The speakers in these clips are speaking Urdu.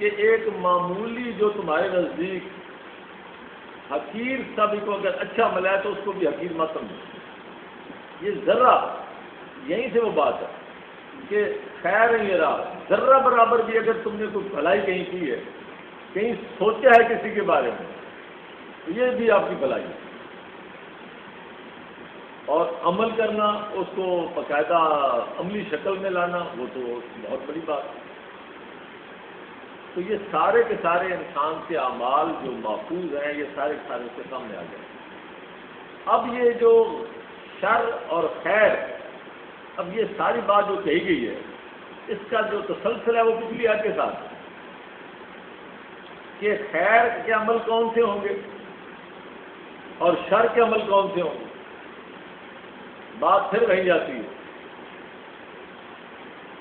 کہ ایک معمولی جو تمہارے نزدیک حقیر سب کو اگر اچھا ملا ہے تو اس کو بھی حقیر مت سمجھو. یہ ذرہ یہیں سے وہ بات ہے کہ خیر ہے یہ راہ ذرہ برابر بھی اگر تم نے کوئی بھلائی کہیں کی ہے, کہیں سوچا ہے کسی کے بارے میں, تو یہ بھی آپ کی بھلائی ہے. اور عمل کرنا, اس کو باقاعدہ عملی شکل میں لانا, وہ تو بہت بڑی بات ہے. تو یہ سارے کے سارے انسان کے اعمال جو محفوظ ہیں یہ سارے کے سارے اس کے سامنے آ گئے. اب یہ جو شر اور خیر, اب یہ ساری بات جو کہی گئی ہے اس کا جو تسلسل ہے وہ پچھلی آیت کے ساتھ کہ خیر کے عمل کون سے ہوں گے اور شر کے عمل کون سے ہوں گے. بات پھر رہ جاتی ہے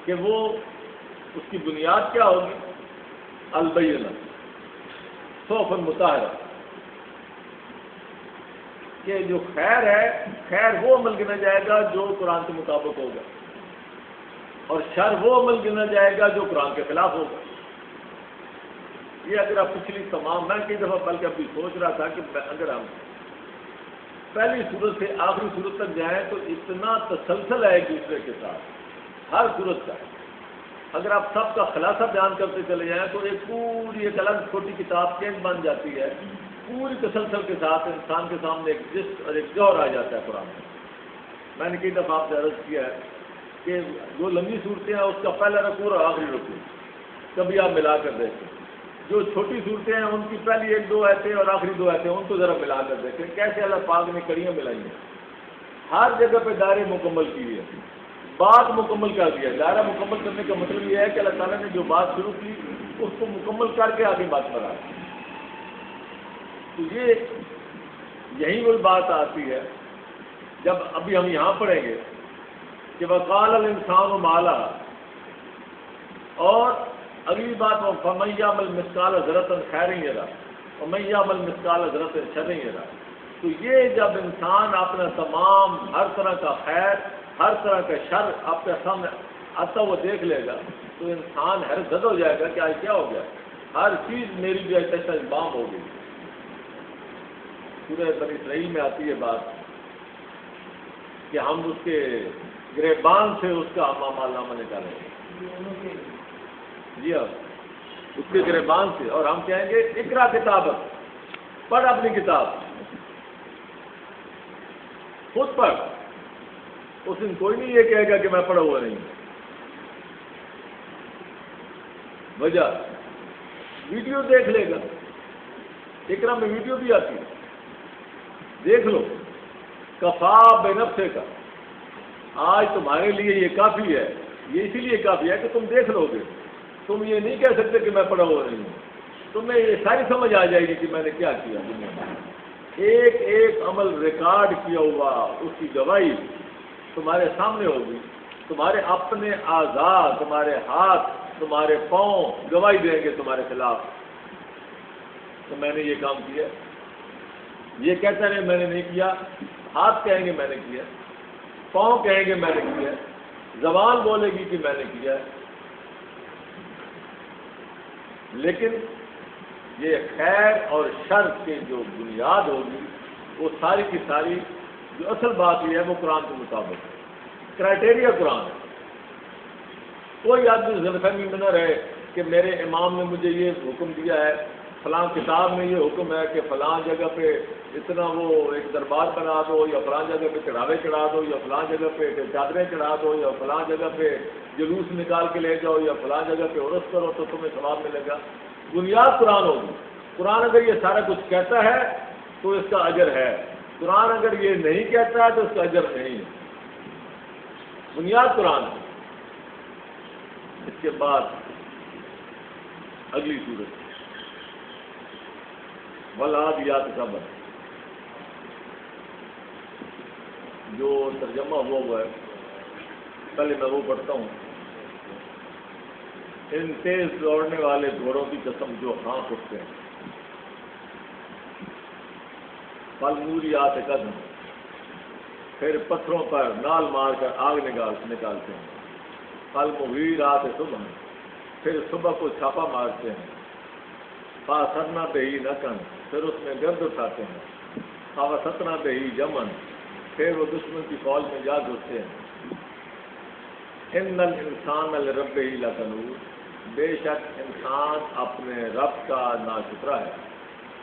کہ وہ اس کی بنیاد کیا ہوگی, البینہ صحف مطہرہ, کہ جو خیر ہے خیر وہ عمل گنا جائے گا جو قرآن کے مطابق ہوگا, اور شر وہ عمل گنا جائے گا جو قرآن کے خلاف ہوگا. یہ اگر آپ پچھلی تمام, میں کئی دفعہ بلکہ ابھی سوچ رہا تھا کہ اگر ہم پہلی صورت سے آخری صورت تک جائیں تو اتنا تسلسل ہے ایک دوسرے کے ساتھ ہر صورت کا. اگر آپ سب کا خلاصہ بیان کرتے چلے جائیں تو ایک پوری ایک الگ چھوٹی کتاب چینج بن جاتی ہے, پوری تسلسل کے ساتھ انسان کے سامنے ایک جسٹ اور ایک جوہر آ جاتا ہے قرآن میں. میں نے کئی دفعہ آپ سے عرض کیا ہے کہ جو لمبی صورتیں ہیں اس کا پہلا رکوع اور آخری رکوع کبھی آپ ملا کر دیکھیں, جو چھوٹی صورتیں ہیں ان کی پہلی ایک دو آیتیں اور آخری دو آیتیں ان کو ذرا ملا کر دیکھیں کیسے اللہ پاک نے کڑیاں ملائی ہیں. ہر جگہ پہ دائرے مکمل کی ہے, بات مکمل کر دیا. دائرہ مکمل کرنے کا مطلب یہ ہے کہ اللہ تعالیٰ نے جو بات شروع کی اس کو مکمل کر کے آگے بات بڑھا. تو یہ یہی وہ بات آتی ہے جب ابھی ہم یہاں پڑھیں گے کہ وقال الانسان ما لہا, اور اگلی بات فمن یعمل مثقال ذرۃ خیرا یرہ ومن یعمل مثقال ذرۃ شرا یرہ. تو یہ جب انسان اپنا تمام ہر طرح کا خیر ہر طرح کا شر آپ کے سامنے آتا وہ دیکھ لے گا تو انسان حیرت زدہ ہو جائے گا کہ آج کیا ہو گیا, ہر چیز میری جو ہے بام ہو گئی. سورہ بنی اسرائیل میں آتی ہے بات کہ ہم اس کے گریبان سے اس کا اعمال نامہ نکالیں گے. جی ہاں, اس کے گریبان سے, اور ہم کہیں گے اقرا کتابک, پڑھ اپنی کتاب, خود پڑھ. اس دن کوئی نہیں یہ کہے گا کہ میں پڑھا ہوا نہیں. وجہ ویڈیو دیکھ لے گا, اقرا میں ویڈیو بھی آتی ہے, دیکھ لو. کفا بے نفسے کا, آج تمہارے لیے یہ کافی ہے. یہ اسی لیے کافی ہے کہ تم دیکھ لو گے, تم یہ نہیں کہہ سکتے کہ میں پڑھا ہوا نہیں ہوں. تمہیں یہ ساری سمجھ آ جائے گی کہ میں نے کیا کیا دنیا میں. ایک ایک عمل ریکارڈ کیا ہوا اس کی گواہی تمہارے سامنے ہوگی. تمہارے اپنے اعضاء, تمہارے ہاتھ, تمہارے پاؤں گواہی دیں گے تمہارے خلاف تو میں نے یہ کام کیا. یہ کہتا ہے میں نے نہیں کیا, ہاتھ کہیں گے میں نے کیا, پاؤں کہیں گے میں نے کیا, زبان بولے گی کہ میں نے کیا. لیکن یہ خیر اور شر کے جو بنیاد ہوگی وہ ساری کی ساری جو اصل بات یہ ہے وہ قرآن کے مطابق ہے. کرائٹیریا قرآن ہے. کوئی آدمی غلط فہمی میں نہ رہے کہ میرے امام نے مجھے یہ حکم دیا ہے, فلاں کتاب میں یہ حکم ہے کہ فلاں جگہ پہ اتنا وہ ایک دربار بنا دو, یا فلاں جگہ پہ چڑھاوے چڑھا دو, یا فلاں جگہ پہ چادریں چڑھا دو, یا فلاں جگہ پہ جلوس نکال کے لے جاؤ, یا فلاں جگہ پہ عرس کرو تو تمہیں ثواب ملے گا. بنیاد قرآن ہوگی. قرآن اگر یہ سارا کچھ کہتا ہے تو اس کا اجر ہے, قرآن اگر یہ نہیں کہتا ہے تو اس کا اجر نہیں ہے. بنیاد قرآن ہے. اس کے بعد اگلی صورت والعادیات ضبط, جو ترجمہ ہوا ہے پہلے میں وہ پڑھتا ہوں. ان تیز دوڑنے والے گھوڑوں کی قسم جو ہانپ اٹھتے ہیں. فالموریات قدم, پھر پتھروں پر نال مار کر آگ نکالتے ہیں. فالمغیرات صبح, پھر صبح کو چھاپا مارتے ہیں، فاثرنا بہی نقن، پھر اس میں گرد اٹھاتے ہیں، فوسطنا بہی یمن، پھر وہ دشمن کی فوج میں جا گھستے ہیں۔ ان الانسان لربہ لکنود، بے شک انسان اپنے رب کا ناشکرا ہے،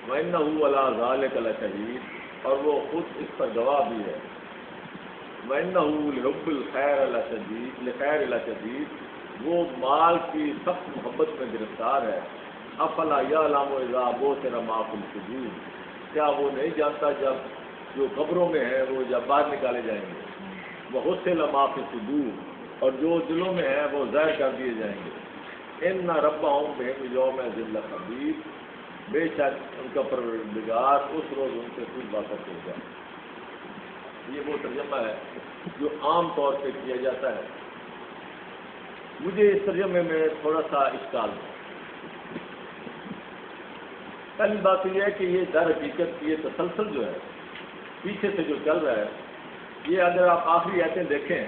وانہ علی ذلک لشہید، اور وہ خود اس پر گواہ بھی ہے، وانہ لحب الخیر لشدید، وہ مال کی سخت محبت میں گرفتار ہے۔ افلا یعلم اذا بعثر ما فی الصدور، کیا وہ نہیں جانتا جب جو قبروں میں ہے وہ جب باہر نکالے جائیں گے، وحصل ما فی الصدور، اور جو دلوں میں ہے وہ ظاہر کر دیے جائیں گے۔ ان ربہم بہم یوم ذل خبیر، بے شک ان کا پروردگار اس روز ان سے خوب واقف ہوگا۔ یہ وہ ترجمہ ہے جو عام طور پہ کیا جاتا ہے۔ مجھے اس ترجمے میں تھوڑا سا اشکال ہے۔ پہلی بات تو یہ ہے کہ یہ در حقیقت یہ تسلسل جو ہے پیچھے سے جو چل رہا ہے، یہ اگر آپ آخری آیتیں دیکھیں،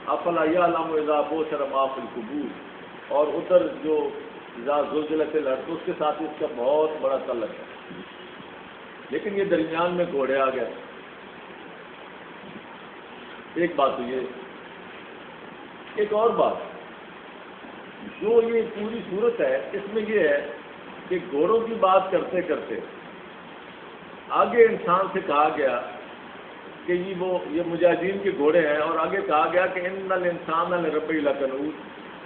افلا یعلم اذا بعثر ما فی القبور، اور ادھر جو اذا زلزلت الارض، اس کے ساتھ اس کا بہت بڑا تعلق ہے، لیکن یہ درمیان میں گھوڑے آ گئے۔ ایک بات تو یہ، ایک اور بات جو یہ پوری صورت ہے اس میں یہ ہے کہ گھوڑوں کی بات کرتے کرتے آگے انسان سے کہا گیا کہ یہ مجاہدین کے گھوڑے ہیں، اور آگے کہا گیا کہ ان الانسان لربہ لکنود،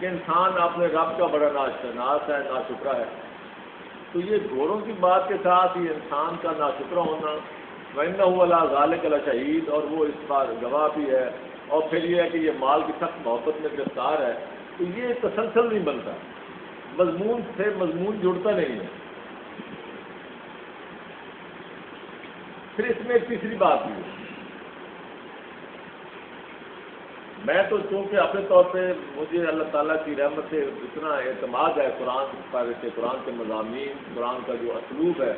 کہ انسان اپنے رب کا بڑا ناشناس ہے، ناشکرا ہے۔ تو یہ گھوڑوں کی بات کے ساتھ یہ انسان کا ناشکرا ہونا، وَإِنَّهُ عَلَىٰ ذَلِكَ لَشَهِيدٌ، اور وہ اس بار گواہ بھی ہے، اور پھر یہ ہے کہ یہ مال کی سخت محبت میں گرفتار ہے۔ تو یہ تسلسل نہیں بنتا، مضمون سے مضمون جڑتا نہیں ہے۔ پھر اس میں ایک تیسری بات بھی ہے، میں تو چونکہ اپنے طور پہ مجھے اللہ تعالیٰ کی رحمت سے اتنا اعتماد ہے قرآن پر، کہ قرآن کے مضامین، قرآن کا جو اسلوب ہے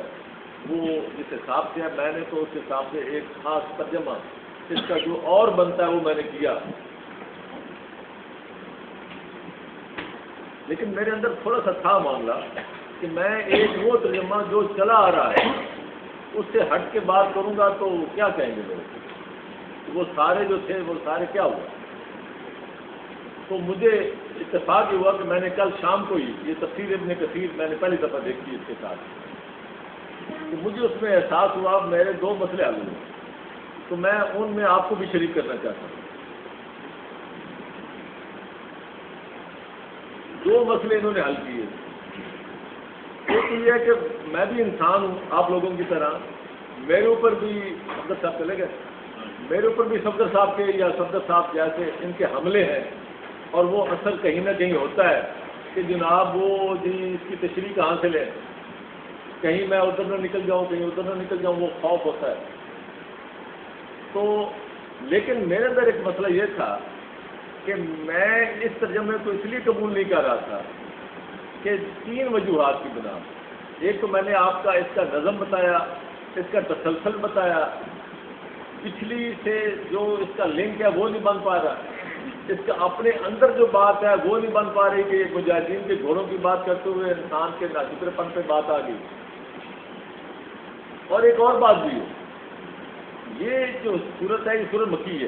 وہ جس حساب سے ہے، میں نے تو اس حساب سے ایک خاص ترجمہ اس کا جو اور بنتا ہے وہ میں نے کیا، لیکن میرے اندر تھوڑا سا تھا معاملہ کہ میں ایک وہ ترجمہ جو چلا آ رہا ہے اس سے ہٹ کے بات کروں گا تو کیا کہیں گے لوگ، وہ سارے جو تھے وہ سارے کیا ہوا۔ تو مجھے اتفاق یہ ہوا کہ میں نے کل شام کو ہی یہ تفسیر ابن کثیر میں نے پہلی دفعہ دیکھی اس کے ساتھ، تو مجھے اس میں احساس ہوا میرے دو مسئلے حل ہوئے، تو میں ان میں آپ کو بھی شریک کرنا چاہتا ہوں۔ دو مسئلے انہوں نے حل کیے۔ ایک یہ ہے کہ میں بھی انسان ہوں آپ لوگوں کی طرح، میرے اوپر بھی صفدر صاحب چلے گئے، میرے اوپر بھی صفدر صاحب کے یا صفدر صاحب جیسے ان کے حملے ہیں، اور وہ اثر کہیں نہ کہیں ہوتا ہے کہ جناب وہ جی اس کی تشریح کہاں سے لیں، کہیں میں ادھر نہ نکل جاؤں، کہیں ادھر نہ نکل جاؤں، وہ خوف ہوتا ہے۔ تو لیکن میرے اندر ایک مسئلہ یہ تھا کہ میں اس ترجمے کو اس لیے قبول نہیں کر رہا تھا کہ تین وجوہات کی بنا۔ ایک تو میں نے آپ کا اس کا نظم بتایا، اس کا تسلسل بتایا، پچھلی سے جو اس کا لنک ہے وہ نہیں بن پا رہا، اس کا اپنے اندر جو بات ہے وہ نہیں بن پا رہی کہ یہ مجاہدین کے گھوڑوں کی بات کرتے ہوئے انسان کے ناشکرے پن پہ بات آ گئی۔ اور ایک اور بات بھی ہے، یہ جو صورت ہے یہ صورت مکی ہے،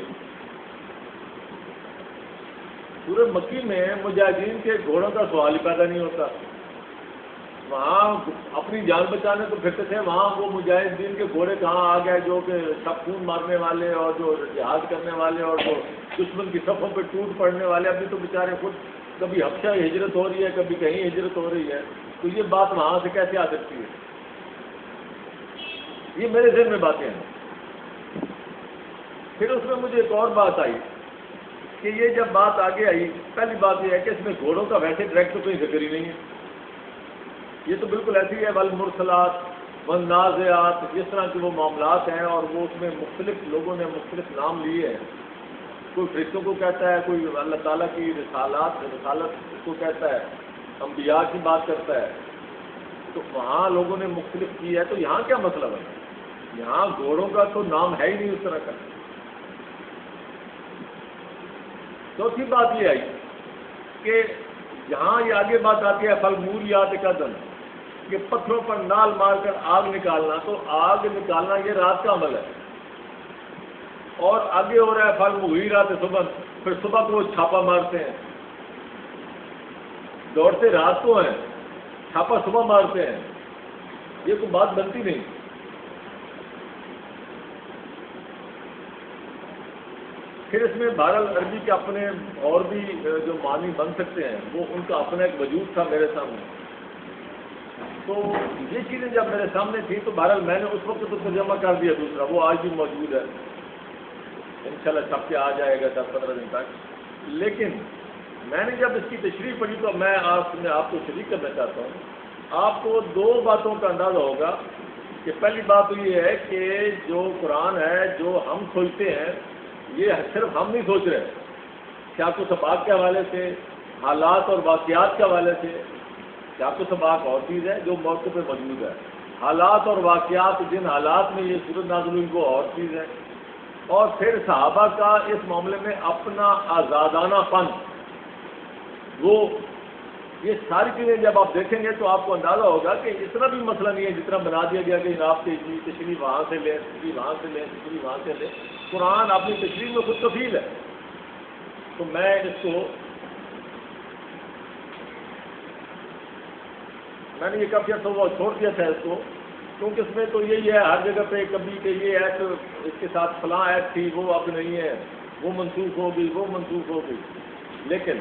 صورت مکی میں مجاہدین کے گھوڑوں کا سوال ہی پیدا نہیں ہوتا۔ وہاں اپنی جان بچانے تو پھرتے تھے، وہاں وہ مجاہدین کے گھوڑے کہاں آ گئے جو کہ سب خون مارنے والے اور جو جہاد کرنے والے اور جو دشمن کی صفوں پہ ٹوٹ پڑنے والے، ابھی تو بیچارے خود کبھی حبشہ ہجرت ہو رہی ہے، کبھی کہیں ہجرت ہو رہی ہے، تو یہ بات وہاں سے کیسے آ سکتی ہے؟ یہ میرے ذہن میں باتیں ہیں۔ پھر اس میں مجھے ایک اور بات آئی کہ یہ جب بات آگے آئی، پہلی بات یہ ہے کہ اس میں گھوڑوں کا ویسے ڈائریکٹ تو کوئی ذکر ہی نہیں ہے، یہ تو بالکل ایسی ہے والمرسلات والنازعات، جس طرح کے وہ معاملات ہیں، اور وہ اس میں مختلف لوگوں نے مختلف نام لیے ہیں، کوئی فرشتوں کو کہتا ہے، کوئی اللہ تعالیٰ کی رسالت کو کہتا ہے، انبیاء کی بات کرتا ہے، تو وہاں لوگوں نے مختلف کی ہے۔ تو یہاں کیا مطلب ہے؟ یہاں گھوڑوں کا تو نام ہے ہی نہیں اس طرح کا۔ چوتھی بات یہ آئی کہ یہاں یہ آگے بات آتی ہے فالموریات قدحا، کہ پتھروں پر نال مار کر آگ نکالنا، تو آگ نکالنا یہ رات کا عمل ہے، اور آگے ہو رہا ہے فالمغیرات صبح، پھر صبح کو وہ چھاپا مارتے ہیں، دوڑتے رات کو ہیں، چھاپا صبح مارتے ہیں، یہ کوئی بات بنتی نہیں۔ پھر اس میں بہرحال عربی کے اپنے اور بھی جو معنی بن سکتے ہیں، وہ ان کا اپنا ایک وجود تھا میرے سامنے، تو یہ چیزیں جب میرے سامنے تھی تو بہرحال میں نے اس وقت تو ترجمہ کر دیا دوسرا، وہ آج بھی موجود ہے، انشاءاللہ چھپ کے آ جائے گا 10-15 دن تک۔ لیکن میں نے جب اس کی تشریح پڑھی تو میں آپ کو شریک کرنا چاہتا ہوں، آپ کو دو باتوں کا اندازہ ہوگا کہ پہلی بات تو یہ ہے کہ جو قرآن ہے، جو ہم سوچتے ہیں، یہ صرف ہم نہیں سوچ رہے، سیاق و سباق کے حوالے سے، حالات اور واقعات کے حوالے سے۔ سیاق و سباق اور چیز ہے جو موقع پہ موجود ہے، حالات اور واقعات جن حالات میں یہ صورت نازل ہوئی وہ اور چیز ہے، اور پھر صحابہ کا اس معاملے میں اپنا آزادانہ پن، وہ یہ ساری چیزیں جب آپ دیکھیں گے تو آپ کو اندازہ ہوگا کہ اتنا بھی مسئلہ نہیں ہے جتنا بنا دیا گیا کہ جناب کی تشریح وہاں سے لیں، تشریح وہاں سے لیں، تشریح وہاں سے لیں۔ قرآن اپنی تشریح میں خود کفیل ہے۔ تو میں نے یہ کب کیا تو وہ چھوڑ دیا تھا اس کو، کیونکہ اس میں تو یہی ہے ہر جگہ پہ کبھی کہ یہ ایپ اس کے ساتھ فلاں ایپ تھی وہ اب نہیں ہے، وہ منسوخ ہو گئی، وہ منسوخ ہو گئی۔ لیکن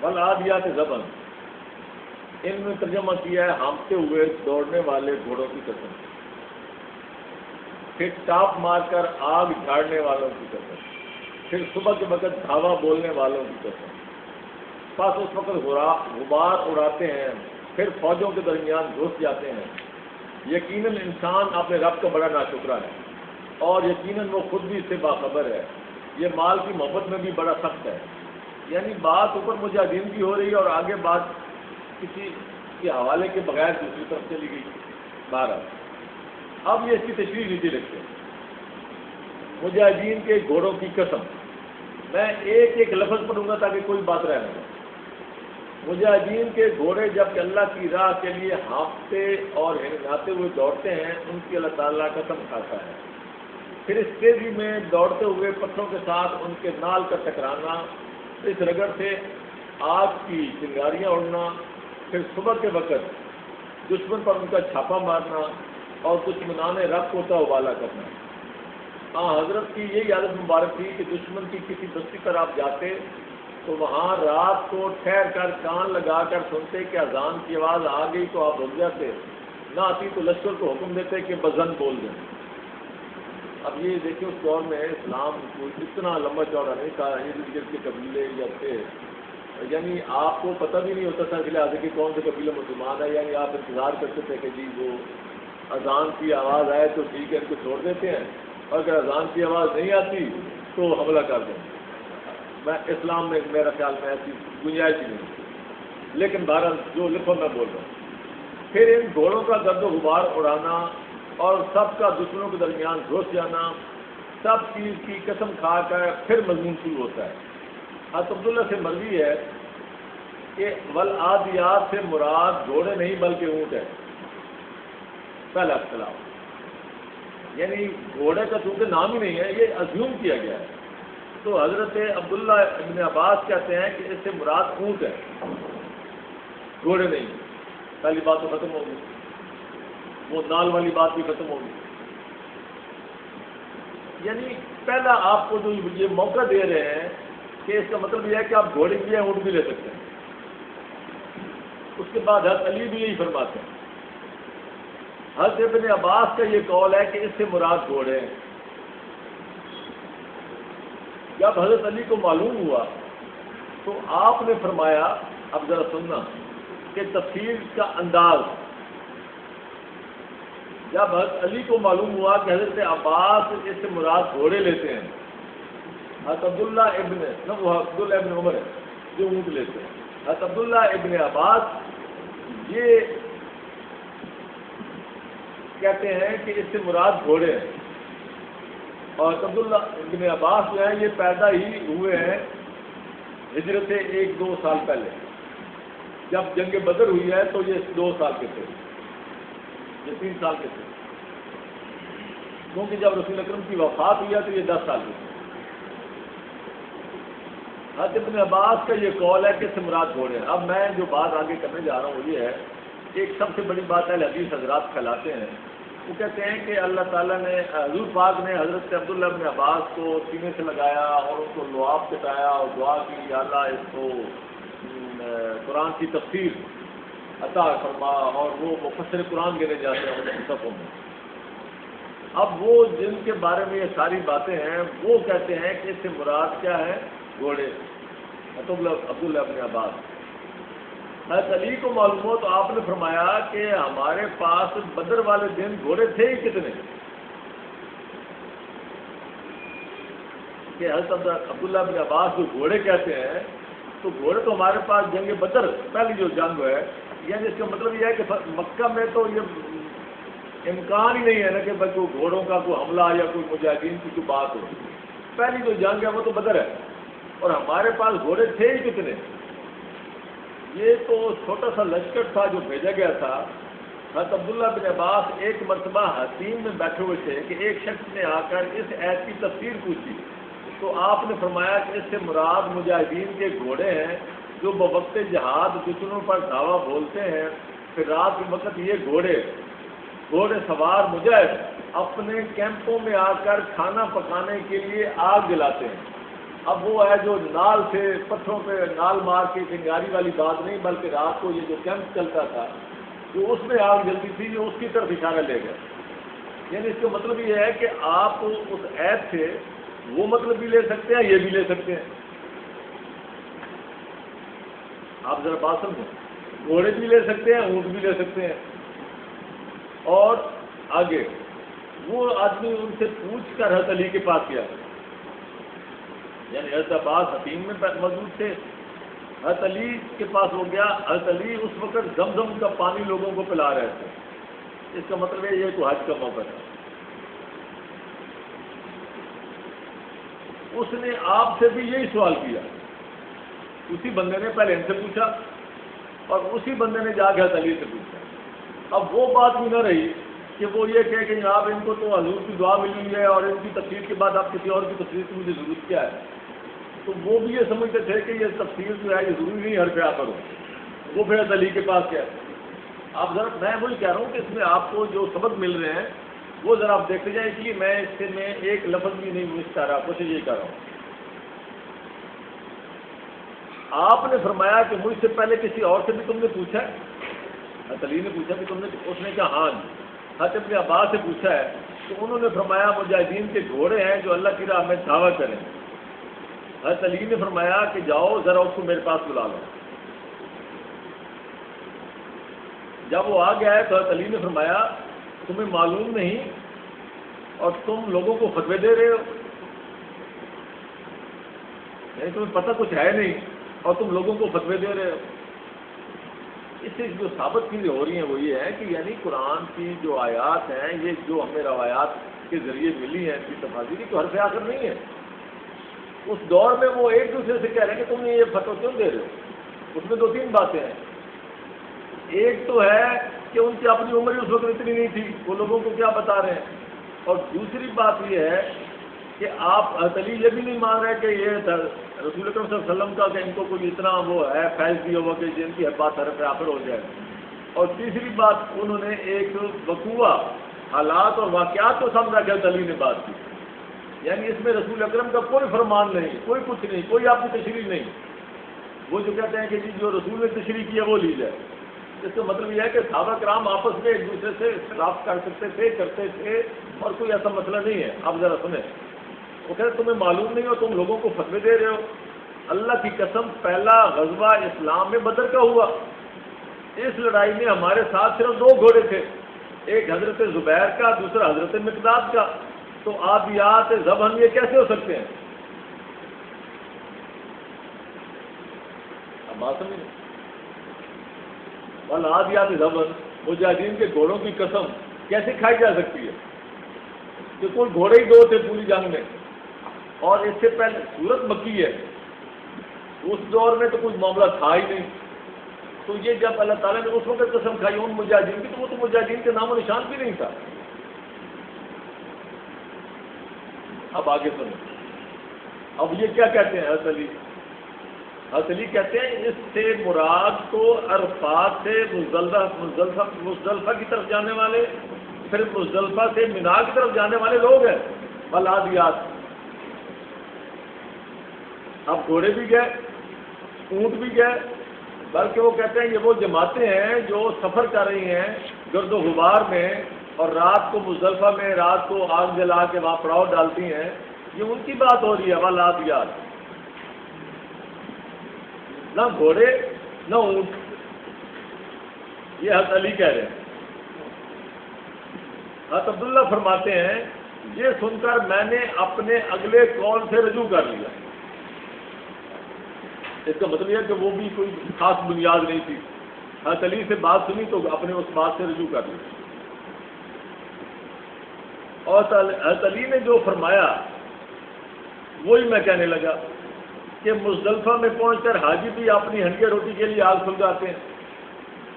والعادیات ضبطا، ان میں ترجمہ کیا ہے ہانپتے ہوئے دوڑنے والے گھوڑوں کی قسم، پھر ٹاپ مار کر آگ جھاڑنے والوں کی قسم، پھر صبح کے وقت دھاوا بولنے والوں کی قسم، بس اس وقت غبار اڑاتے ہیں، پھر فوجوں کے درمیان گھس جاتے ہیں۔ یقیناً انسان اپنے رب کا بڑا ناشکرا ہے، اور یقیناً وہ خود بھی اس سے باخبر ہے، یہ مال کی محبت میں بھی بڑا سخت ہے۔ یعنی بات اوپر مجاہدین کی ہو رہی ہے اور آگے بات کسی کے حوالے کے بغیر دوسری طرف چلی گئی۔ بہرحال اب یہ اس کی تشریح نیچے رکھتے ہیں، مجاہدین کے گھوڑوں کی قسم۔ میں ایک ایک لفظ پڑھوں گا تاکہ کوئی بات رہ نہ جائے۔ مجاہدین کے گھوڑے جب کہ اللہ کی راہ کے لیے ہانپتے اور ہنگاتے ہوئے دوڑتے ہیں، ان کی اللہ تعالیٰ قسم کھاتا ہے۔ پھر اس تیزی میں دوڑتے ہوئے پتھروں کے ساتھ ان کے نال کا ٹکرانا، اس رگڑ سے آگ کی چنگاریاں اڑنا، پھر صبح کے وقت دشمن پر ان کا چھاپا مارنا اور دشمنان رب کو ابالا کرنا۔ حضرت کی یہی عادت مبارک تھی کہ دشمن کی کسی بستی پر آپ جاتے تو وہاں رات کو ٹھہر کر کان لگا کر سنتے کہ اذان کی آواز آ گئی تو آپ رک جاتے، نہ آتی تو لشکر کو حکم دیتے کہ بزن بول دیں۔ اب یہ دیکھیں اس دور میں اسلام کو اتنا لمبا چوڑا نہیں تھا، ارد گرد کے قبیلے یا تھے، یعنی آپ کو پتہ بھی نہیں ہوتا تھا کہ لہٰذا کہ کون سے قبیلے مسلمان ہے، یعنی آپ انتظار کرتے تھے کہ جی وہ اذان کی آواز آئے تو ٹھیک ہے ان کو چھوڑ دیتے ہیں، اور اگر اذان کی آواز نہیں آتی تو حملہ کر دیں۔ میں اسلام میں میرا خیال میں ایسی گنجائش ہی نہیں، لیکن بہرحال جو لکھو میں بول رہا ہوں۔ پھر ان گھوڑوں کا گرد و غبار اڑانا اور سب کا دشمنوں کے درمیان گھس جانا، سب چیز کی قسم کھا کر پھر مضمون شروع ہوتا ہے۔ حضرت عبداللہ سے مروی ہے کہ والعادیات سے مراد گھوڑے نہیں بلکہ اونٹ ہے، پہلا اختلاف، یعنی گھوڑے کا چونکہ نام ہی نہیں ہے، یہ ازیوم کیا گیا ہے۔ تو حضرت عبداللہ ابن عباس کہتے ہیں کہ اس سے مراد اونٹ ہے، گھوڑے نہیں۔ پہلی بات تو ختم ہوگی، وہ نال والی بات بھی ختم ہوگی۔ یعنی پہلا آپ کو جو یہ موقع دے رہے ہیں کہ اس کا مطلب یہ ہے کہ آپ گھوڑے بھی ہیں، اونٹ بھی لے سکتے ہیں۔ اس کے بعد حضرت علی بھی یہی فرماتے ہیں۔ حضرت ابن عباس کا یہ قول ہے کہ اس سے مراد گھوڑے ہیں۔ جب حضرت علی کو معلوم ہوا تو آپ نے فرمایا، اب ذرا سننا کہ تفسیر کا انداز، جب حضرت علی کو معلوم ہوا کہ حضرت عباس اس سے مراد گھوڑے لیتے ہیں، حضرت عبداللہ ابن عمر ہے جو اونٹ لیتے ہیں، حضرت عبداللہ ابن عباس یہ کہتے ہیں کہ اس سے مراد گھوڑے ہیں، اور عبداللہ ابن عباس جو ہے یہ پیدا ہی ہوئے ہیں ہجرت سے 1-2 سال پہلے، جب جنگ بدر ہوئی ہے تو یہ 2 سال کے تھے، یہ 3 سال کے تھے، کیونکہ جب رسول اکرم کی وفات ہوئی ہے تو یہ 10 سال کے تھے۔ حضرت ابن عباس کا یہ قول ہے کہ اس سے مراد گھوڑے ہیں۔ اب میں جو بات آگے کرنے جا رہا ہوں وہ یہ ہے، ایک سب سے بڑی بات ہے حدیث حضرات پھیلاتے ہیں، وہ کہتے ہیں کہ اللہ تعالیٰ نے حضور پاک نے حضرت عبداللہ ابن عباس کو سینے سے لگایا اور ان کو لعاب چٹایا اور دعا کی، یا اللہ اس کو قرآن کی تفسیر عطا فرما، اور وہ مفسر قرآن گنے جاتے ہیں ان مصحفوں میں۔ اب وہ جن کے بارے میں یہ ساری باتیں ہیں وہ کہتے ہیں کہ اس سے مراد کیا ہے؟ گھوڑے۔ عبداللہ ابن عباس، حضرت علی کو معلوم ہو تو آپ نے فرمایا کہ ہمارے پاس بدر والے دن گھوڑے تھے ہی کتنے، کہ حضرت عبداللہ ابن عباس جو گھوڑے کہتے ہیں تو گھوڑے تو ہمارے پاس جنگ بدر پہلی جو جنگ ہے، یعنی اس کا مطلب یہ ہے کہ مکہ میں تو یہ امکان ہی نہیں ہے نا کہ بھائی کوئی گھوڑوں کا کوئی حملہ یا کوئی مجاہدین کی کوئی بات ہو، پہلی جو جنگ ہے وہ تو بدر ہے، اور ہمارے پاس گھوڑے تھے ہی کتنے۔ یہ تو چھوٹا سا لشکر تھا جو بھیجا گیا تھا۔ حضرت عبداللہ بن عباس ایک مرتبہ حتیم میں بیٹھے ہوئے تھے کہ ایک شخص نے آ کر اس ایت کی تفسیر پوچھی، تو آپ نے فرمایا کہ اس سے مراد مجاہدین کے گھوڑے ہیں جو بوقت جہاد دشمنوں پر دعویٰ بولتے ہیں، پھر رات کے وقت یہ گھوڑے سوار مجاہد اپنے کیمپوں میں آ کر کھانا پکانے کے لیے آگ جلاتے ہیں۔ اب وہ ہے جو نال سے پتھروں پہ نال مار کے چنگاری والی بات نہیں، بلکہ رات کو یہ جو کیمپ چلتا تھا جو اس میں آگ جلتی تھی، یہ اس کی طرف اشارہ لے گئے۔ یعنی اس کا مطلب یہ ہے کہ آپ اس ایت سے وہ مطلب بھی لے سکتے ہیں، یہ بھی لے سکتے ہیں۔ آپ ذرا بات سمجھیں، گھوڑے بھی لے سکتے ہیں، اونٹ بھی لے سکتے ہیں۔ اور آگے وہ آدمی ان سے پوچھ کر حضرت علی کے پاس گیا، یعنی حضرت عباس حتیم میں موجود تھے، حضرت علی کے پاس ہو گیا۔ حضرت علی اس وقت زمزم کا پانی لوگوں کو پلا رہے تھے، اس کا مطلب ہے یہ تو حج کا موقع تھا۔ اس نے آپ سے بھی یہی سوال کیا، اسی بندے نے پہلے ان سے پوچھا اور اسی بندے نے جا کے حضرت علی سے پوچھا۔ اب وہ بات بھی نہ رہی کہ وہ یہ کہے کہ جناب ان کو تو حضور کی دعا ملی ہوئی ہے اور ان کی تفسیر کے بعد آپ کسی اور کی تفسیر کی مجھے ضرورت کیا ہے۔ تو وہ بھی یہ سمجھتے تھے کہ یہ تفسیر جو ہے یہ ضروری نہیں ہر پہ آپ کرو، وہ پھر حضرت علی کے پاس گیا۔ آپ ذرا، میں وہی کہہ رہا ہوں کہ اس میں آپ کو جو سبق مل رہے ہیں وہ ذرا آپ دیکھتے جائیں، کہ میں اس سے میں ایک لفظ بھی نہیں مس کر رہا، کوشش یہی کر رہا ہوں۔ آپ نے فرمایا کہ مجھ سے پہلے کسی اور سے بھی تم نے پوچھا ہے؟ حضرت علی نے پوچھا کہ تم نے؟ اس نے کہا ہاں جی۔ حضرت ابن عباس سے پوچھا ہے تو انہوں نے فرمایا مجاہدین کے گھوڑے ہیں جو اللہ کی راہ میں دعویٰ کریں۔ حضرت علی نے فرمایا کہ جاؤ ذرا اس کو میرے پاس بلا لو۔ جب وہ آ گیا ہے تو حضرت علی نے فرمایا تمہیں معلوم نہیں اور تم لوگوں کو فتوے دے رہے ہو، یعنی تمہیں پتہ کچھ ہے نہیں اور تم لوگوں کو فتوے دے رہے ہو۔ اس سے جو ثابت چیزیں ہو رہی ہیں وہ یہ ہے کہ یعنی قرآن کی جو آیات ہیں، یہ جو ہمیں روایات کے ذریعے ملی ہیں، اس کی تفاسیر تو حرف آخر نہیں ہے۔ اس دور میں وہ ایک دوسرے سے کہہ رہے ہیں کہ تم یہ فتویٰ کیوں دے رہے ہو۔ اس میں 2-3 باتیں ہیں۔ ایک تو ہے کہ ان کی اپنی عمر اس وقت اتنی نہیں تھی، وہ لوگوں کو کیا بتا رہے ہیں، اور دوسری بات یہ ہے کہ آپ حضرت علی یہ بھی نہیں مان رہے کہ یہ رسول اکرم صلی اللہ علیہ وسلم کا کہ ان کو کوئی اتنا وہ ہے فیض دیا ہوا کہ جن کی بات حرف آخر ہو جائے۔ اور تیسری بات انہوں نے ایک وقوع حالات اور واقعات کو سمجھا کہ حضرت علی نے بات کی، یعنی اس میں رسول اکرم کا کوئی فرمان نہیں، کوئی کچھ نہیں، کوئی آپ کی تشریح نہیں۔ وہ جو کہتے ہیں کہ جی جو رسول نے تشریح کی ہے وہ لی جائے، اس کا مطلب یہ ہے کہ صحابہ کرام آپس میں ایک دوسرے سے اختلاف کر سکتے تھے، کرتے تھے، اور کوئی ایسا مسئلہ نہیں ہے۔ آپ ذرا سنیں، وہ کہتے تمہیں معلوم نہیں ہو، تم لوگوں کو فتوے دے رہے ہو۔ اللہ کی قسم پہلا غزوہ اسلام میں بدر کا ہوا، اس لڑائی میں ہمارے ساتھ صرف 2 گھوڑے تھے، ایک حضرت زبیر کا، دوسرا حضرت مقداد کا۔ تو عادیات ضبن یہ کیسے ہو سکتے ہیں؟ اب بات سمجھیں، والعادیات ضبن، مجاہدین کے گھوڑوں کی قسم کیسے کھائی جا سکتی ہے؟ کہ کوئی گھوڑے ہی دو تھے پوری جنگ میں، اور اس سے پہلے سورت مکی ہے، اس دور میں تو کوئی معاملہ تھا ہی نہیں. تو یہ جب اللہ تعالیٰ نے اس وقت قسم کھائی ان مجاہدین کی، تو وہ تو مجاہدین کے نام و نشان بھی نہیں تھا. اب آگے سنو، اب یہ کیا کہتے ہیں حضرت علی؟ حضرت علی کہتے ہیں اس سے مراد تو عرفات سے مزدلفہ کی طرف جانے والے، پھر مزدلفہ سے مینا کی طرف جانے والے لوگ ہیں. والعادیات، اب گھوڑے بھی گئے، اونٹ بھی گئے، بلکہ وہ کہتے ہیں یہ وہ جماعتیں ہیں جو سفر کر رہی ہیں گرد و غبار میں، اور رات کو مزدلفہ میں رات کو آگ جلا کے وہاں پڑاؤ ڈالتی ہیں. یہ ان کی بات ہو رہی ہے. والعادیات، نہ گھوڑے نہ اونٹ، یہ حضرت علی کہہ رہے ہیں. حضرت عبداللہ فرماتے ہیں یہ سن کر میں نے اپنے اگلے قول سے رجوع کر لیا. اس کا مطلب یہ کہ وہ بھی کوئی خاص بنیاد نہیں تھی. حضرت علی سے بات سنی تو اپنے اس بات سے رجوع کر لیا. اور حضرت علی نے جو فرمایا وہی میں کہنے لگا کہ مزدلفہ میں پہنچ کر حاجی بھی اپنی ہنڈیا روٹی کے لیے آگ سلگاتے ہیں.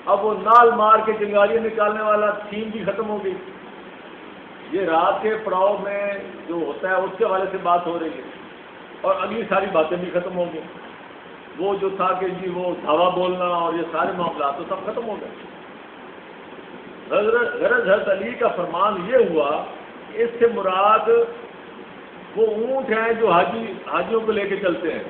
اب وہ نال مار کے چنگاریاں نکالنے والا تھیم بھی ختم ہو گئی. یہ رات کے پڑاؤ میں جو ہوتا ہے اس کے حوالے سے بات ہو رہی ہے، اور اگلی ساری باتیں بھی ختم ہو گئی. وہ جو تھا کہ جی وہ دھاوا بولنا اور یہ سارے معاملات تو سب ختم ہو گئے. غرض حضرت علی کا فرمان یہ ہوا کہ اس سے مراد وہ اونٹ ہیں جو حاجیوں کو لے کے چلتے ہیں.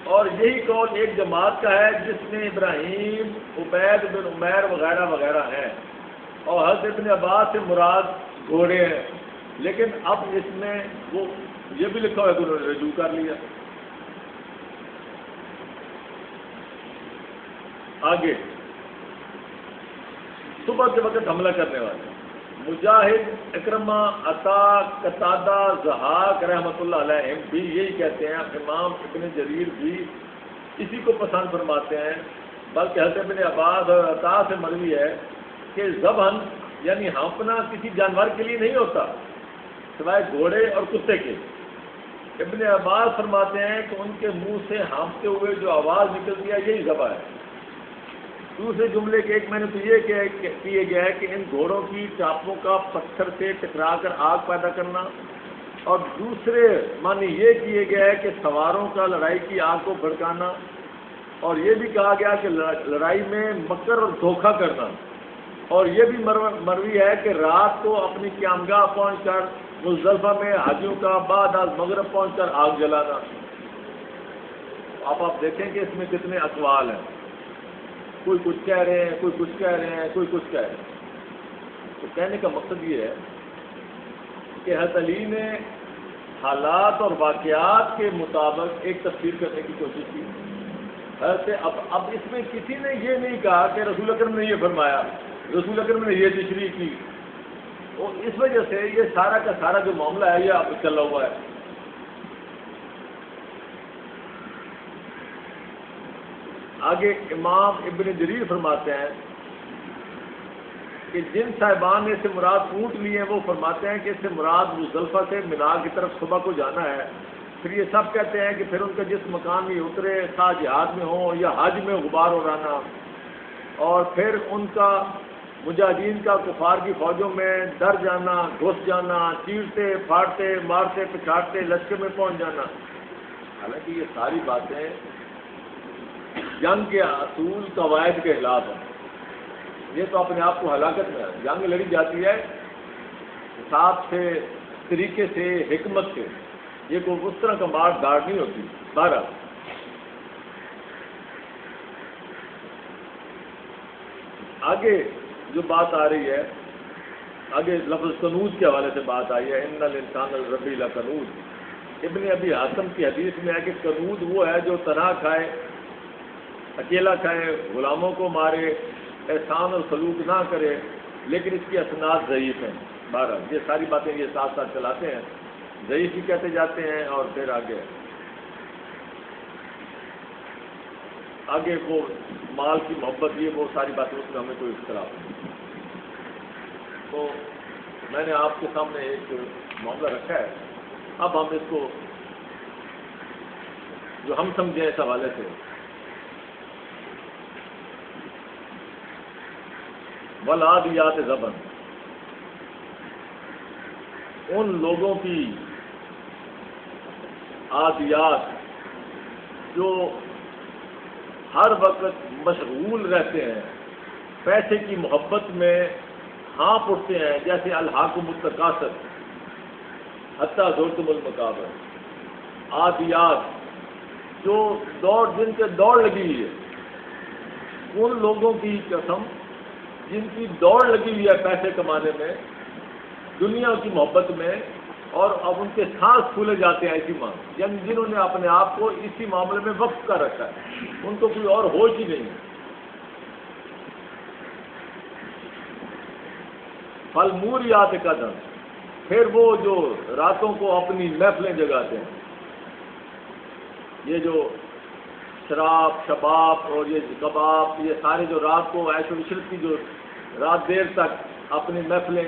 اور یہی قول ایک جماعت کا ہے جس میں ابراہیم، عبید بن عمیر وغیرہ وغیرہ ہیں. اور حضرت ابن عباس سے مراد گھوڑے ہیں. لیکن اب اس میں وہ یہ بھی لکھا ہوا ہے کہ انہوں نے رجوع کر لیا. آگے صبح کے وقت حملہ کرنے والے مجاہد، اکرمہ، عطا، قتادہ، ضحاک رحمۃ اللہ علیہ بھی یہی کہتے ہیں. امام ابن جریر بھی اسی کو پسند فرماتے ہیں. بلکہ حضرت ابن عباس اور عطا سے مروی ہے کہ ذبحن یعنی ہانپنا کسی جانور کے لیے نہیں ہوتا سوائے گھوڑے اور کتے کے. ابن عباس فرماتے ہیں کہ ان کے منہ سے ہانپتے ہوئے جو آواز نکلتی ہے یہی ذبح ہے. دوسرے جملے کے ایک میں نے تو یہ کیے گیا ہے کہ ان گھوڑوں کی ٹاپوں کا پتھر سے ٹکرا کر آگ پیدا کرنا، اور دوسرے معنی یہ کیے گیا ہے کہ سواروں کا لڑائی کی آگ کو بھڑکانا، اور یہ بھی کہا گیا کہ لڑائی میں مکر اور دھوکہ کرنا. اور یہ بھی مروی ہے کہ رات کو اپنی قیامگاہ پہنچ کر مزدلفہ میں حاجیوں کا بعد از مغرب پہنچ کر آگ جلانا. اب آپ دیکھیں کہ اس میں کتنے اقوال ہیں. کوئی کچھ کہہ رہے ہیں، کوئی کچھ کہہ رہے ہیں، کوئی کچھ کہہ رہے ہیں. تو کہنے کا مقصد یہ ہے کہ حضرت علی نے حالات اور واقعات کے مطابق ایک تفسیر کرنے کی کوشش کی. اب اس میں کسی نے یہ نہیں کہا کہ رسول اکرم نے یہ فرمایا، رسول اکرم نے یہ تشریح کی. اور اس وجہ سے یہ سارا کا سارا جو معاملہ ہے یہ اب چلا ہوا ہے. آگے امام ابن جریر فرماتے ہیں کہ جن صاحبان نے اس سے مراد اونٹ لیے ہیں وہ فرماتے ہیں کہ اس سے مراد مزدلفہ سے مینا کی طرف صبح کو جانا ہے. پھر یہ سب کہتے ہیں کہ پھر ان کا جس مکان میں اترے خواہ جہاد میں ہوں یا حج میں غبار اڑانا، اور پھر ان کا مجاہدین کا کفار کی فوجوں میں ڈر جانا، گھس جانا، چیرتے پھاڑتے مارتے پچھاڑتے لشکر میں پہنچ جانا. حالانکہ یہ ساری باتیں جنگ کے اصول قواعد کے خلاف ہیں. یہ تو اپنے آپ کو ہلاکت میں ہے. جنگ لڑی جاتی ہے حساب سے، طریقے سے، حکمت سے. یہ کوئی اس طرح کا مار داڑ نہیں ہوتی. بارہ آگے جو بات آ رہی ہے، آگے لفظ کنوز کے حوالے سے بات آئی ہے. ان الانسان الربی لکنوز. ابن ابی حاتم کی حدیث میں ہے کہ کنوز وہ ہے جو تنہا کھائے، اکیلا کھائے، غلاموں کو مارے، احسان اور سلوک نہ کرے، لیکن اس کی اسناد ضعیف ہیں. بہرحال یہ ساری باتیں یہ ساتھ ساتھ چلاتے ہیں، ضعیف ہی کہتے جاتے ہیں. اور پھر آگے وہ مال کی محبت، یہ وہ ساری باتیں، اس میں ہمیں کوئی اختلاف نہیں. تو میں نے آپ کے سامنے ایک معاملہ رکھا ہے، اب ہم اس کو جو ہم سمجھیں اس حوالے سے والعادیات ضبطا، ان لوگوں کی عادیات جو ہر وقت مشغول رہتے ہیں، پیسے کی محبت میں ہانپ اٹھتے ہیں، جیسے الحاکم التکاثر حتیٰ زرتم المقابر، عادیات جو جن سے دوڑ لگی ہوئی ہے، ان لوگوں کی قسم جن کی دوڑ لگی ہوئی ہے پیسے کمانے میں، دنیا کی محبت میں، اور اب ان کے سانس پھولے جاتے ہیں ایسی ماں، یعنی جنہوں نے اپنے آپ کو اسی معاملے میں وقف کر رکھا ہے، ان کو کوئی اور ہوش ہی نہیں ہے۔ فالموریات قدم، پھر وہ جو راتوں کو اپنی محفلیں جگاتے ہیں، یہ جو شراب شباب اور یہ کباب، یہ سارے جو رات کو عیش و عشرت کی جو رات دیر تک اپنی محفلیں،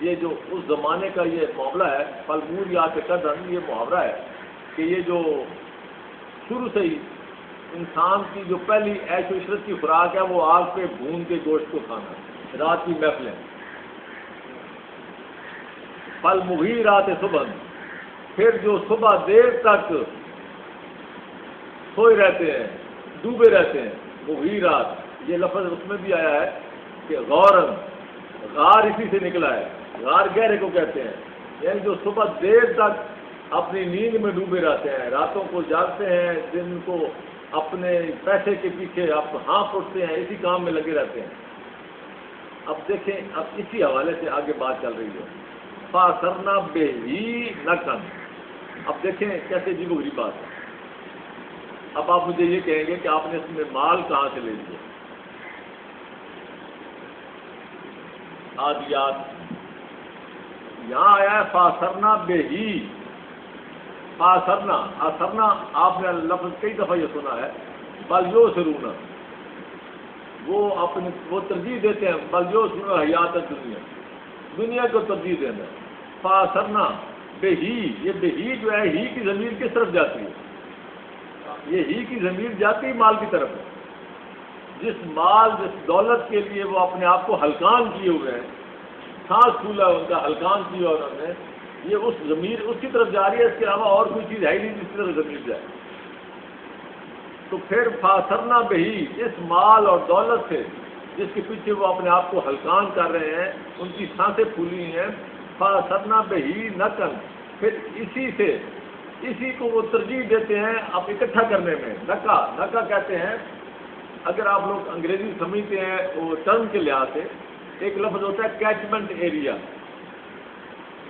یہ جو اس زمانے کا یہ معاملہ ہے، فالموریات قدم، یہ محاورہ ہے کہ یہ جو شروع سے ہی انسان کی جو پہلی عیش و عشرت کی خوراک ہے وہ آگ پہ بھون کے گوشت کو کھانا، رات کی محفلیں۔ فالمغیرات صبح، پھر جو صبح دیر تک سوئے رہتے ہیں، ڈوبے رہتے ہیں، مغیرات، یہ لفظ اس میں بھی آیا ہے کہ غورن، غار اسی سے نکلا ہے، غار گہرے کو کہتے ہیں، یعنی جو صبح دیر تک اپنی نیند میں ڈوبے رہتے ہیں، راتوں کو جاگتے ہیں، دن کو اپنے پیسے کے پیچھے آپ ہانپ اٹھتے ہیں، اسی کام میں لگے رہتے ہیں۔ اب دیکھیں، اب اسی حوالے سے آگے بات چل رہی ہے، فاثرنا بہی نقن۔ اب دیکھیں کیسے عجیب و غریب بات ہے۔ اب آپ مجھے یہ کہیں گے کہ آپ نے اس میں مال کہاں سے لے لیا؟ عادیات یہاں آیا ہے فاثرنا بہی، فاثرنا، اثرنا آپ نے لفظ کئی دفعہ یہ سنا ہے، بل یؤثرون، وہ ترجیح دیتے ہیں، بل یؤثرون حیات الدنیا، دنیا کو ترجیح دینا۔ فاثرنا بہی، یہ بہی جو ہے، ہی کی ضمیر کس طرف جاتی ہے؟ یہ ہی کی ضمیر جاتی مال کی طرف ہے۔ جس مال، جس دولت کے لیے وہ اپنے آپ کو ہلکان کیے ہوئے ہیں، سانس پھولا ان کا، ہلکان کیا انہوں نے، یہ اس ضمیر اس کی طرف جا رہی ہے، اس کے علاوہ اور کوئی چیز ہے ہی نہیں جس کی طرف ضمیر جائے۔ تو پھر فاثرنا بہی، اس مال اور دولت سے جس کے پیچھے وہ اپنے آپ کو ہلکان کر رہے ہیں، ان کی سانسیں پھولی ہیں، فاثرنا بہی نقن، پھر اسی کو وہ ترجیح دیتے ہیں اب اکٹھا کرنے میں۔ نکا کہتے ہیں، اگر آپ لوگ انگریزی سمجھتے ہیں وہ ٹرم کے لحاظ سے، ایک لفظ ہوتا ہے کیچمنٹ ایریا۔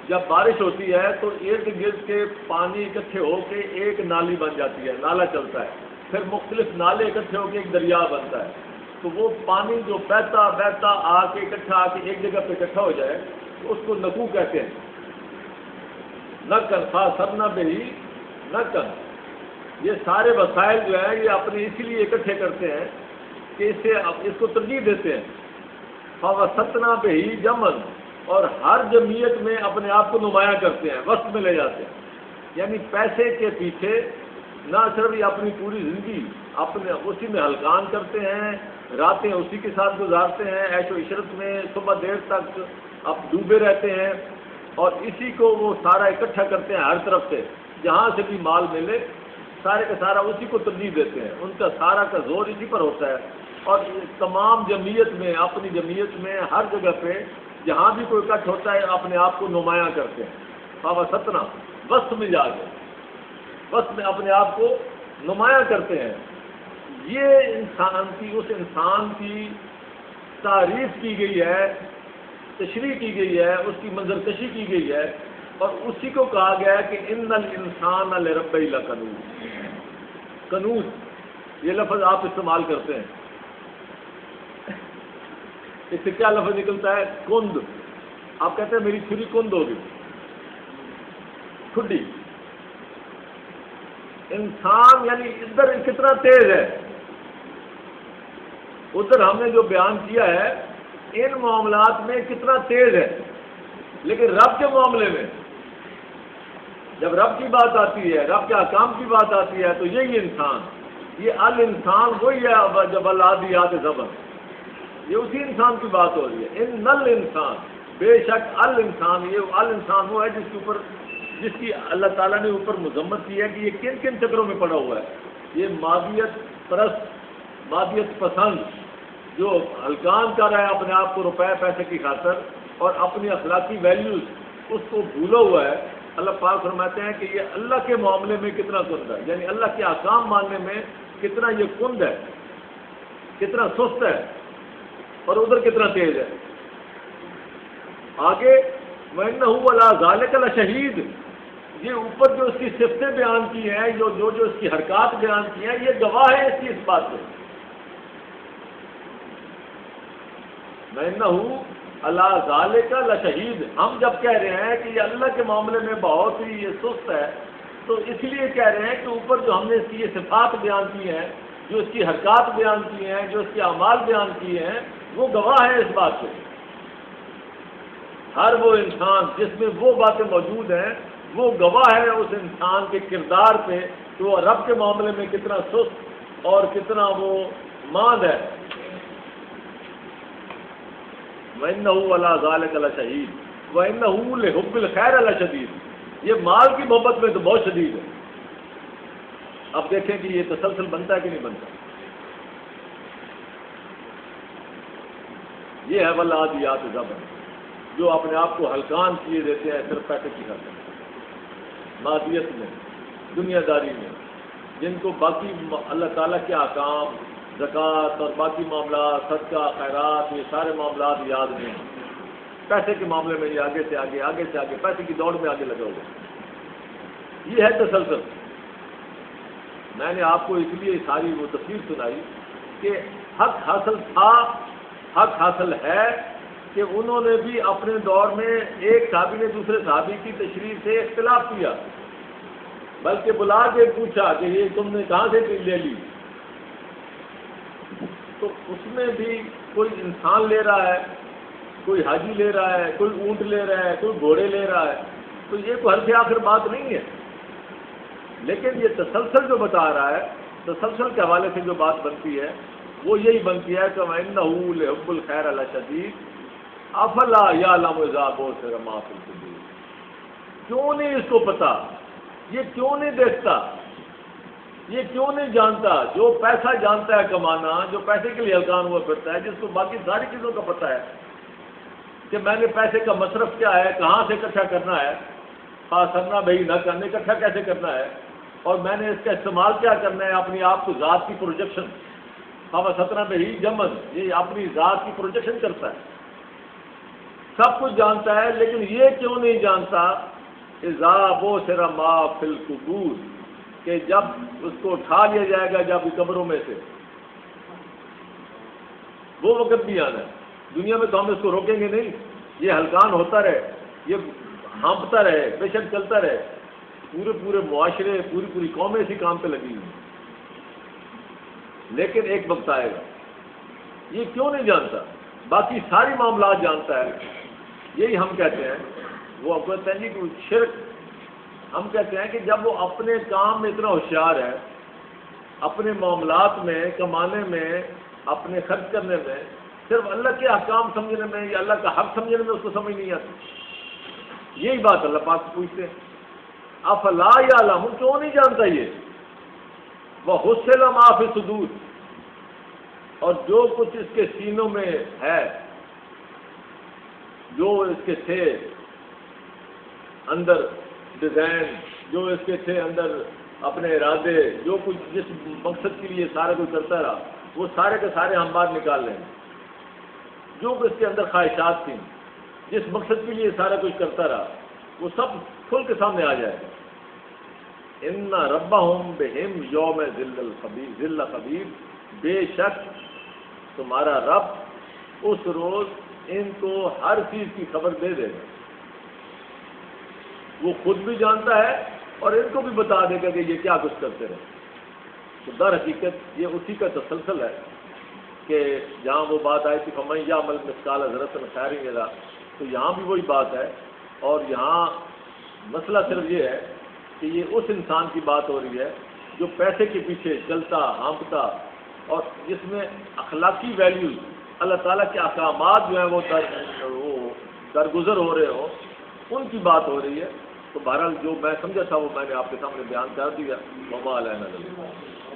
جب بارش ہوتی ہے تو ارد گرد کے پانی اکٹھے ہو کے ایک نالی بن جاتی ہے، نالا چلتا ہے، پھر مختلف نالے اکٹھے ہو کے ایک دریا بنتا ہے، تو وہ پانی جو بہتا آ کے ایک جگہ پہ اکٹھا ہو جائے تو اس کو نکو کہتے ہیں۔ نقن، فاثرنا بہی نقن، یہ سارے وسائل جو ہیں یہ اپنے اسی لیے اکٹھے کرتے ہیں کہ اس کو ترجیح دیتے ہیں۔ فوسطنا بہی جمن، اور ہر جمعیت میں اپنے آپ کو نمایاں کرتے ہیں، وسط میں لے جاتے ہیں، یعنی پیسے کے پیچھے نہ صرف یہ اپنی پوری زندگی اپنے اسی میں ہلکان کرتے ہیں، راتیں اسی کے ساتھ گزارتے ہیں، عیش و عشرت میں صبح دیر تک اب ڈوبے رہتے ہیں، اور اسی کو وہ سارا اکٹھا کرتے ہیں ہر طرف سے، جہاں سے بھی مال ملے سارے کا سارا اسی کو ترجیح دیتے ہیں، ان کا سارا کا زور اسی پر ہوتا ہے، اور تمام جمعیت میں، اپنی جمعیت میں ہر جگہ پہ جہاں بھی کوئی اکٹھ ہوتا ہے اپنے آپ کو نمایاں کرتے ہیں۔ فوسطنا، وسط میں جا کے، وسط میں اپنے آپ کو نمایاں کرتے ہیں۔ یہ اس انسان کی تعریف کی گئی ہے، تشریح کی گئی ہے، اس کی منظر کشی کی گئی ہے، اور اسی کو کہا گیا ہے کہ ان الانسان لربہ لکنود۔ کنوز یہ لفظ آپ استعمال کرتے ہیں، اس سے کیا لفظ نکلتا ہے؟ کند۔ آپ کہتے ہیں میری چھری کند ہوگی، کھڈی۔ انسان یعنی ادھر کتنا تیز ہے، ادھر ہم نے جو بیان کیا ہے ان معاملات میں کتنا تیز ہے، لیکن رب کے معاملے میں جب رب کی بات آتی ہے، رب کے احکام کی بات آتی ہے، تو یہی انسان، یہ الانسان وہی ہے جب العادیات ضبط، یہ اسی انسان کی بات ہو رہی ہے۔ ان نل انسان، بے شک الانسان، یہ الانسان وہ ہے جس کے اوپر، جس کی اللہ تعالیٰ نے اوپر مذمت کی ہے کہ یہ کن کن چکروں میں پڑا ہوا ہے۔ یہ مادیت پرست، مادیت پسند، جو ہلکان کر رہا ہے اپنے آپ کو روپے پیسے کی خاطر اور اپنی اخلاقی ویلیوز اس کو بھولا ہوا ہے۔ اللہ پاک فرماتے ہیں کہ یہ اللہ کے معاملے میں کتنا کند ہے، یعنی اللہ کے احکام ماننے میں کتنا یہ کند ہے، کتنا سست ہے، اور ادھر کتنا تیز ہے۔ آگے وَإِنَّهُ عَلَىٰ ذَٰلِكَ لَشَهِيدٌ، یہ اوپر جو اس کی صفتیں بیان کی ہیں، جو اس کی حرکات بیان کی ہیں، یہ گواہ ہے اس کی اس بات پہ۔ وَإِنَّهُ عَلَىٰ ذَٰلِكَ لَشَهِيدٌ، ہم جب کہہ رہے ہیں کہ یہ اللہ کے معاملے میں بہت ہی یہ سست ہے، تو اس لیے کہہ رہے ہیں کہ اوپر جو ہم نے اس کی یہ صفات بیان کی ہیں، جو اس کی حرکات بیان کی ہیں، جو اس کے اعمال بیان کیے ہیں، وہ گواہ ہے اس بات پہ۔ ہر وہ انسان جس میں وہ باتیں موجود ہیں، وہ گواہ ہے اس انسان کے کردار پہ کہ وہ رب کے معاملے میں کتنا سست اور کتنا وہ ماند ہے۔ وَإِنَّهُ عَلَىٰ ذَٰلِكَ لَشَهِيدٌ وَإِنَّهُ لِحُبِّ الْخَيْرِ لَشَدِيدٌ، یہ مال کی محبت میں تو بہت شدید ہے۔ اب دیکھیں کہ یہ تسلسل بنتا ہے کہ نہیں بنتا۔ یہ ہے والعادیات ضبطا، جو اپنے آپ کو ہلکان کیے دیتے ہیں صرف پیسے کی خاطر، مادیت میں، دنیا داری میں، جن کو باقی اللہ تعالیٰ کے احکام، زکوٰۃ اور باقی معاملات، صدقہ، خیرات، یہ سارے معاملات یاد نہیں ہیں۔ پیسے کے معاملے میں یہ آگے سے آگے، آگے سے آگے، پیسے کی دوڑ میں آگے لگا ہوا۔ یہ ہے تسلسل۔ میں نے آپ کو اس لیے ساری وہ تفصیل سنائی کہ حق حاصل تھا، حق حاصل ہے کہ انہوں نے بھی اپنے دور میں ایک صحابی نے دوسرے صحابی کی تشریح سے اختلاف کیا، بلکہ بلا کے پوچھا کہ یہ تم نے کہاں سے لے لی، تو اس میں بھی کوئی انسان لے رہا ہے، کوئی حاجی لے رہا ہے، کوئی اونٹ لے رہا ہے، کوئی گھوڑے لے رہا ہے، تو یہ کوئی حد سے آخر بات نہیں ہے۔ لیکن یہ تسلسل جو بتا رہا ہے، تسلسل کے حوالے سے جو بات بنتی ہے وہ یہی بنتی ہے کہ وَإِنَّهُ لِحُبِّ الْخَيْرِ لَشَدِيدٌ أَفَلَا يَعْلَمُ إِذَا بُعْثِرَ مَا فِي الْقُبُورِ، کیوں نہیں اس کو پتا، یہ کیوں نہیں دیکھتا، یہ کیوں نہیں جانتا، جو پیسہ جانتا ہے کمانا، جو پیسے کے لیے ہلکان ہوا پھرتا ہے، جس کو باقی ساری چیزوں کا پتہ ہے کہ میں نے پیسے کا مصرف کیا ہے، کہاں سے اکٹھا کرنا ہے، خاصرنا بھائی نہ کرنے، اکٹھا کیسے کرنا ہے، اور میں نے اس کا استعمال کیا کرنا ہے، اپنی آپ کو ذات کی پروجیکشن، ستنا بھائی جمن، یہ اپنی ذات کی پروجیکشن کرتا ہے، سب کچھ جانتا ہے، لیکن یہ کیوں نہیں جانتا اذا بُعْثِرَ مَا فِی الْقُبُورِ، کہ جب اس کو اٹھا لیا جائے گا جب قبروں میں سے، وہ وقت بھی آنا ہے۔ دنیا میں تو ہم اس کو روکیں گے نہیں، یہ ہلکان ہوتا رہے، یہ ہانپتا رہے، بے شک چلتا رہے، پورے معاشرے، پوری قومیں اسی کام پہ لگی ہوئی، لیکن ایک وقت آئے گا۔ یہ کیوں نہیں جانتا، باقی ساری معاملات جانتا ہے۔ یہی ہم کہتے ہیں، وہ کہتے ہیں کہ شرک، ہم کہتے ہیں کہ جب وہ اپنے کام میں اتنا ہوشیار ہے، اپنے معاملات میں، کمانے میں، اپنے خرچ کرنے میں، صرف اللہ کے احکام سمجھنے میں یا اللہ کا حق سمجھنے میں اس کو سمجھ نہیں آتی۔ یہی بات اللہ پاک سے پوچھتے ہیں، افلا یعلم، کیوں نہیں جانتا یہ، وحصل ما فی الصدور، اور جو کچھ اس کے سینوں میں ہے، جو اس کے تھے اندر ڈیزائن، جو اس کے تھے اندر اپنے ارادے، جو کچھ جس مقصد کے لیے سارا کچھ کرتا رہا، وہ سارے کے سارے ہم باہر نکال لیں گے۔ جو اس کے اندر خواہشات تھیں، جس مقصد کے لیے سارا کچھ کرتا رہا، وہ سب کھل کے سامنے آ جائے گا۔ ان ربہم بہم یوم ذل خبیر، بے شک تمہارا رب اس روز ان کو ہر چیز کی خبر دے دے گا، وہ خود بھی جانتا ہے اور ان کو بھی بتا دے گا کہ یہ کیا کچھ کرتے رہے۔ تو در حقیقت یہ اسی کا تسلسل ہے کہ جہاں وہ بات آئی تھی فمن یعمل مثقال ذرۃ خیرا یرہ، تو یہاں بھی وہی بات ہے، اور یہاں مسئلہ صرف یہ ہے کہ یہ اس انسان کی بات ہو رہی ہے جو پیسے کے پیچھے چلتا ہانپتا اور جس میں اخلاقی ویلیوز اللہ تعالیٰ کے احکامات جو ہیں وہ درگزر ہو رہے ہوں، ان کی بات ہو رہی ہے۔ تو بہرحال جو میں سمجھا تھا وہ میں نے آپ کے سامنے بیان کر دیا۔ وما علینا الا البلاغ۔